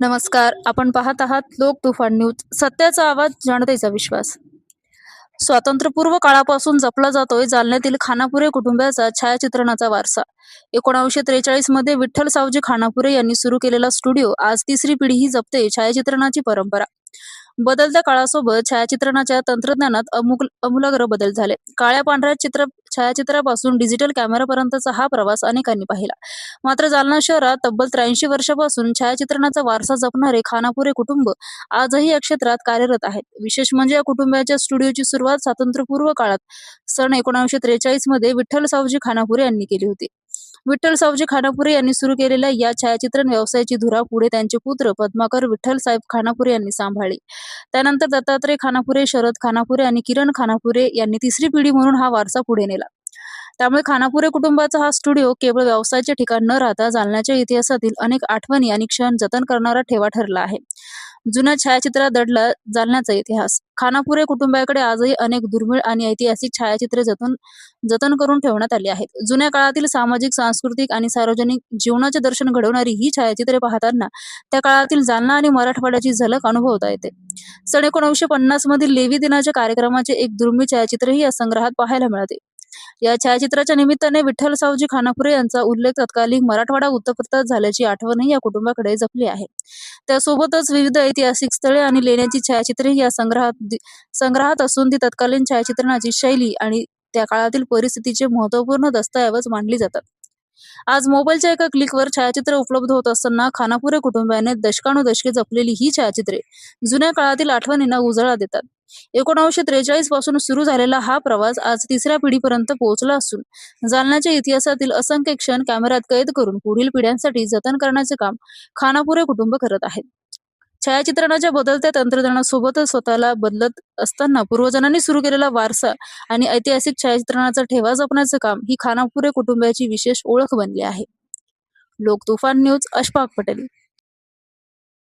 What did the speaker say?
नमस्कार. आपण पाहत आहात लोक तुफान न्यूज. सत्याचा आवाज, जनतेचा विश्वास. स्वातंत्र्यपूर्व काळापासून जपला जातोय जालन्यातील खानापुरे कुटुंबाचा छायाचित्रणाचा वारसा. 1943 मध्ये विठ्ठल सावजी खानापुरे यांनी सुरू केलेला स्टुडिओ आज तिसरी पिढी ही जपते छायाचित्रणाची परंपरा. बदलत्या काळासोबत छायाचित्रणाच्या तंत्रज्ञानात अमूलाग्र बदल झाले. काळ्या पांढऱ्या छायाचित्रापासून डिजिटल कॅमेरापर्यंतचा हा प्रवास अनेकांनी पाहिला. मात्र जालना शहरात तब्बल 83 वर्षापासून छायाचित्रणाचा वारसा जपणारे खानापुरे कुटुंब आजही या क्षेत्रात कार्यरत आहेत. विशेष म्हणजे या कुटुंबाच्या स्टुडिओची सुरुवात स्वातंत्र्यपूर्व काळात सन 1943 मध्ये विठ्ठल सावजी खानापुरे यांनी केली होती. विठ्ठल सावजी खानापुरे यांनी सुरू केलेल्या या छायाचित्रण व्यवसायाची धुरा पुढे त्यांचे पुत्र पद्माकर विठ्ठल साहेब खानापुरे यांनी सांभाळली. त्यानंतर दत्तात्रय खानापुरे, शरद खानापुरे आणि किरण खानापुरे यांनी तिसरी पिढी म्हणून हा वारसा पुढे नेला. त्यामुळे खानापुरे कुटुंबाचा हा स्टुडिओ केवळ व्यवसायाचे ठिकाण न राहता जालन्याच्या इतिहासातील अनेक आठवणी आणि क्षण जतन करणारा ठेवा ठरला आहे. जुन्या छायाचित्रात दडला जालन्याचा इतिहास. खानापुरे कुटुंबाकडे आजही अनेक दुर्मिळ आणि ऐतिहासिक छायाचित्रे जतन करून ठेवण्यात आली आहेत. जुन्या काळातील सामाजिक, सांस्कृतिक आणि सार्वजनिक जीवनाचे दर्शन घडवणारी ही छायाचित्रे पाहताना त्या काळातील जालना आणि मराठवाड्याची झलक अनुभवता येते. सन 1950 मधील लेवी दिनाच्या कार्यक्रमाचे एक दुर्मिळ छायाचित्रही या संग्रहात पाहायला मिळते. या छायाचित्राच्या निमित्ताने विठ्ठल सावजी खानापुरे यांचा उल्लेख तत्कालीन मराठवाडा वृत्तपत्रात झाल्याची आठवणही या कुटुंबाकडे जपली आहे. त्यासोबतच विविध ऐतिहासिक स्थळे आणि लेण्यांची छायाचित्रे या संग्रहात असून ती तत्कालीन छायाचित्रणाची शैली आणि त्या काळातील परिस्थितीचे महत्वपूर्ण दस्तऐवज मानली जातात. आज मोबाईलच्या एका क्लिकवर छायाचित्र उपलब्ध होत असताना खानापुरे कुटुंबाने दशकानुदशके जपलेली ही छायाचित्रे जुन्या काळातील आठवणींना उजाळा देतात. 1943 पासून सुरू झालेला हा प्रवास आज तिसऱ्या पिढीपर्यंत पोहोचला असून जालन्याच्या इतिहासातील असंख्य क्षण कॅमेऱ्यात कैद करून पुढील पिढ्यांसाठी जतन करण्याचे काम खानापुरे कुटुंब करत आहेत. छायाचित्रणाच्या बदलत्या तंत्रज्ञानासोबतच स्वतःला बदलत असताना पूर्वजांनी सुरू केलेला वारसा आणि ऐतिहासिक छायाचित्रणाचा ठेवा जपण्याचे काम ही खानापुरे कुटुंबाची विशेष ओळख बनली आहे. लोक तुफान न्यूज, अशफाक पटेल.